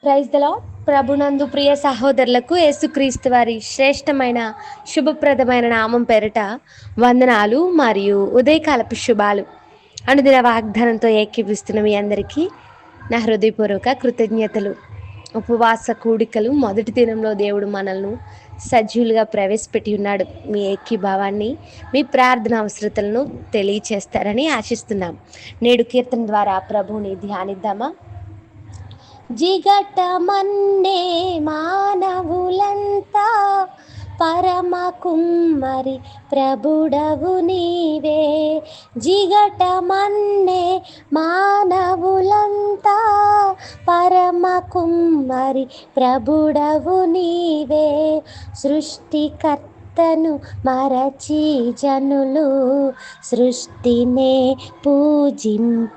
Praise the lord. ప్రభునందు ప్రియ సహోదరులకు యేసుక్రీస్తు వారి శ్రేష్టమైన శుభప్రదమైన నామం పేరిట వందనాలు మరియు ఉదయకాలపు శుభాలు. అనుదిన వాగ్దానంతో ఏకీపిస్తున్న మీ అందరికీ నా హృదయపూర్వక కృతజ్ఞతలు. ఉపవాస కూడికలు మొదటి దినంలో దేవుడు మనల్ని సజీవులుగా ప్రవేశపెట్టి ఉన్నాడు. మీ ఏకీభావాన్ని, మీ ప్రార్థన అవసరతలను తెలియచేస్తారని ఆశిస్తున్నాం. నేడు కీర్తన ద్వారా ప్రభువుని ధ్యానిద్దామా? జిగటమన్నే మానవులంతా పరమ కుమ్మరి ప్రభుడవు నీవే. జిగటమన్నే మానవులంతా పరమ కుమ్మరి ప్రభుడవు నీవే. సృష్టికర్తను మరచి జనులు సృష్టినే పూజింపాదగునా.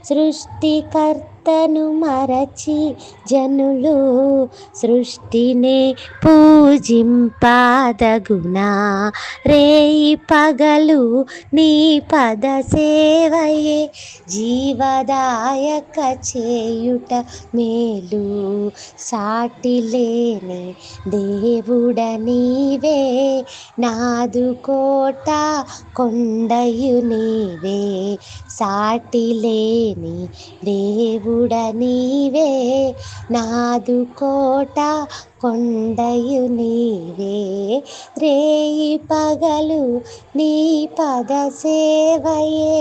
సృష్టికర్తను మరచి జనులు సృష్టినే పూజింపాదగునా. రేయి పగలు నీ పద సేవయే జీవదాయక చేయుట మేలు. సాటి లేని దేవుడ నీవే, నాదు కోట కొండయు నీవే. సాటి లేని దేవుడ నీవే, నాదు కోట కొండయు నీవే. రేయి పగలు నీ పద సేవయే.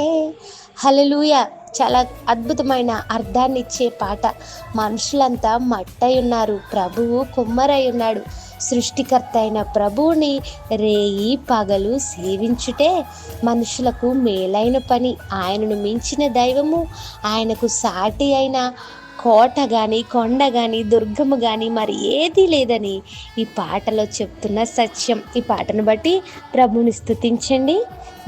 హల్లెలూయా. చాలా అద్భుతమైన అర్థాన్ని ఇచ్చే పాట. మనుషులంతా మట్టై ఉన్నారు, ప్రభువు కుమ్మరై ఉన్నాడు. సృష్టికర్త అయిన ప్రభువుని రేయి పగలు సేవించుటే మనుషులకు మేలైన పని. ఆయనను మించిన దైవము, ఆయనకు సాటి అయిన కోట కానీ, కొండ కానీ, దుర్గము కానీ మరి ఏదీ లేదని ఈ పాటలో చెప్తున్న సత్యం. ఈ పాటను బట్టి ప్రభువుని స్తుతించండి.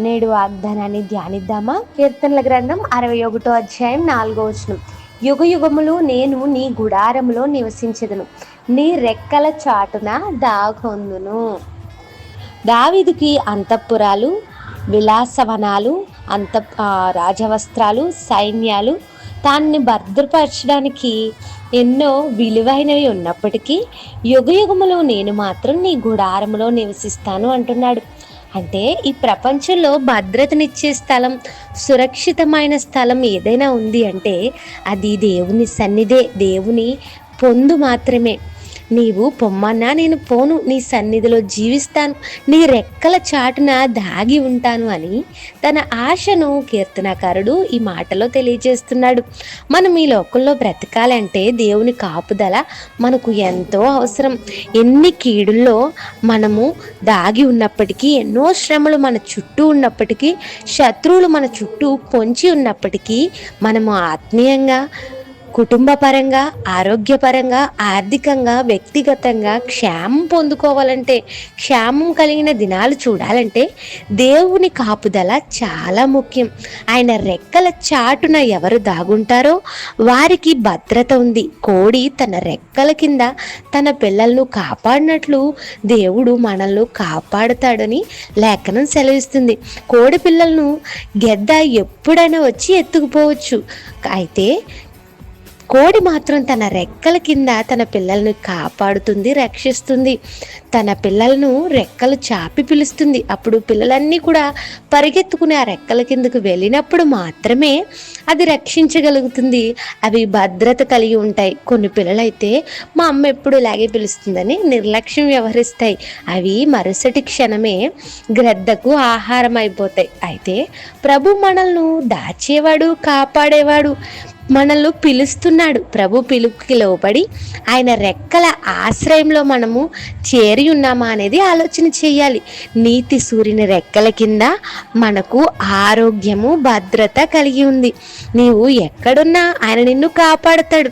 నేడు వాగ్దానాన్ని ధ్యానిద్దామా? కీర్తనల గ్రంథం 61వ అధ్యాయం 4వ వచనం. యుగ యుగములు నేను నీ గుడారములో నివసించెదను, నీ రెక్కల చాటున దాగొందును. దావీదుకి అంతఃపురాలు, విలాసవనాలు, రాజవస్త్రాలు, సైన్యాలు దాన్ని భద్రపరచడానికి ఎన్నో విలువైనవి ఉన్నప్పటికీ యుగయుగములో నేను మాత్రం నీ గుడారములో నివసిస్తాను అంటున్నాడు. అంటే ఈ ప్రపంచంలో భద్రతనిచ్చే స్థలం, సురక్షితమైన స్థలం ఏదైనా ఉంది అంటే అది దేవుని సన్నిధే, దేవుని పొందు మాత్రమే. నీవు పొమ్మన్నా నేను పోను, నీ సన్నిధిలో జీవిస్తాను, నీ రెక్కల చాటున దాగి ఉంటాను అని తన ఆశను కీర్తనకారుడు ఈ మాటలో తెలియజేస్తున్నాడు. మనం ఈ లోకంలో బ్రతకాలంటే దేవుని కాపుదల మనకు ఎంతో అవసరం. ఎన్ని కీడుల్లో మనము దాగి ఉన్నప్పటికీ, ఎన్నో శ్రమలు మన చుట్టూ ఉన్నప్పటికీ, శత్రువులు మన చుట్టూ పొంచి ఉన్నప్పటికీ మనము ఆత్మీయంగా, కుటుంబపరంగా, ఆరోగ్యపరంగా, ఆర్థికంగా, వ్యక్తిగతంగా క్షేమం పొందుకోవాలంటే, క్షేమం కలిగిన దినాలు చూడాలంటే దేవుని కాపుదల చాలా ముఖ్యం. ఆయన రెక్కల చాటున ఎవరు దాగుంటారో వారికి భద్రత ఉంది. కోడి తన రెక్కల కింద తన పిల్లలను కాపాడినట్లు దేవుడు మనల్ని కాపాడుతాడని లేఖనం సెలవిస్తుంది. కోడి పిల్లలను గెద్ద ఎప్పుడైనా వచ్చి ఎత్తుకుపోవచ్చు, అయితే కోడి మాత్రం తన రెక్కల కింద తన పిల్లలను కాపాడుతుంది, రక్షిస్తుంది. తన పిల్లలను రెక్కలు చాపి పిలుస్తుంది. అప్పుడు పిల్లలన్నీ కూడా పరిగెత్తుకుని ఆ రెక్కల కిందకు వెళ్ళినప్పుడు మాత్రమే అది రక్షించగలుగుతుంది. అవి భద్రత కలిగి ఉంటాయి. కొన్ని పిల్లలైతే మా అమ్మ ఎప్పుడు ఇలాగే పిలుస్తుందని నిర్లక్ష్యం వ్యవహరిస్తాయి. అవి మరుసటి క్షణమే గ్రద్దకు ఆహారం అయిపోతాయి. అయితే ప్రభు మనల్ని దాచేవాడు, కాపాడేవాడు, మనల్ని పిలుస్తున్నాడు. ప్రభు పిలుపుకి లోబడి ఆయన రెక్కల ఆశ్రయంలో మనము చేరి ఉన్నామా అనేది ఆలోచన చేయాలి. నీతి సూర్యుని రెక్కల కింద మనకు ఆరోగ్యము, భద్రత కలిగి ఉంది. నీవు ఎక్కడున్నా ఆయన నిన్ను కాపాడుతాడు.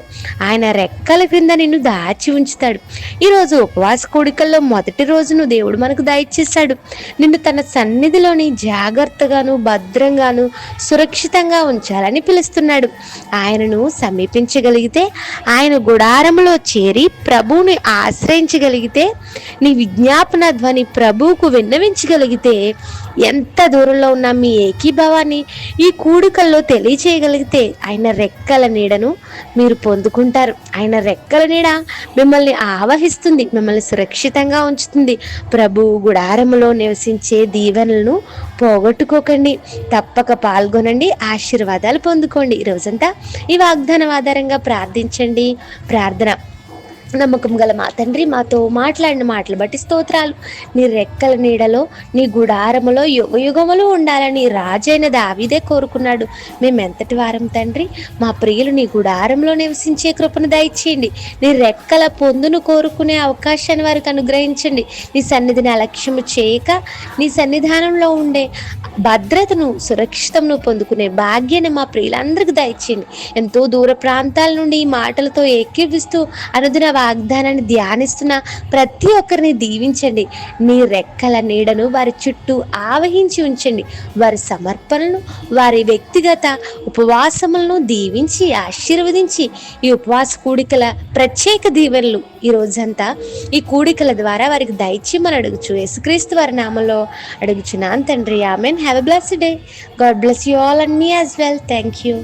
ఆయన రెక్కల క్రింద నిన్ను దాచి ఉంచుతాడు. ఈరోజు ఉపవాస కోడికల్లో మొదటి రోజును దేవుడు మనకు దయచేశాడు. నిన్ను తన సన్నిధిలోని జాగ్రత్తగాను, భద్రంగాను, సురక్షితంగా ఉంచాలని పిలుస్తున్నాడు. ఆయనను సమీపించగలిగితే, ఆయన గుడారంలో చేరి ప్రభువుని ఆశ్రయించగలిగితే, నీ విజ్ఞాపన ధ్వని ప్రభువుకు విన్నవించగలిగితే ఎంత దూరంలో ఉన్న మీ ఏకీభావాన్ని ఈ కూడికల్లో తెలియచేయగలిగితే ఆయన రెక్కల నీడను మీరు పొందుకుంటారు. ఆయన రెక్కల నీడ మిమ్మల్ని ఆవహిస్తుంది, మిమ్మల్ని సురక్షితంగా ఉంచుతుంది. ప్రభు గుడారములో నివసించే దీవెనలను పోగొట్టుకోకండి. తప్పక పాల్గొనండి, ఆశీర్వాదాలు పొందుకోండి. ఈరోజంతా ఈ వాగ్దానం ఆధారంగా ప్రార్థించండి. ప్రార్థన: నమ్మకం గల మా తండ్రి, మాతో మాట్లాడిన మాటలు బట్టి స్తోత్రాలు. నీ రెక్కల నీడలో, నీ గుడారములో యుగయుగములు ఉండాలని రాజైన దావీదే కోరుకున్నాడు. మేమెంతటి వారం తండ్రి? మా ప్రియులు నీ గుడారంలో నివసించే కృపను దయచేయండి. నీ రెక్కల పొందును కోరుకునే అవకాశాన్ని వారికి అనుగ్రహించండి. నీ సన్నిధిని అలక్ష్యము చేయక నీ సన్నిధానంలో ఉండే భద్రతను, సురక్షితమును పొందుకునే భాగ్యాన్ని మా ప్రియులందరికీ దయచేయండి. ఎంతో దూర ప్రాంతాల నుండి ఈ మాటలతో ఏకీవిస్తూ అనుదిన వాగ్దానాన్ని ధ్యానిస్తున్న ప్రతి ఒక్కరిని దీవించండి. నీ రెక్కల నీడను వారి చుట్టూ ఆవహించి ఉంచండి. వారి సమర్పణలను, వారి వ్యక్తిగత ఉపవాసములను దీవించి ఆశీర్వదించి ఈ ఉపవాస కూడికల ప్రత్యేక దీవెనలు ఈ రోజంతా ఈ కూడికల ద్వారా వారికి దయచేయమని అడుగుచు యేసుక్రీస్తు వారి నామంలో అడుగుచున్నాను తండ్రి. Amen. Have a blessed day. God bless you all and me as well. Thank you.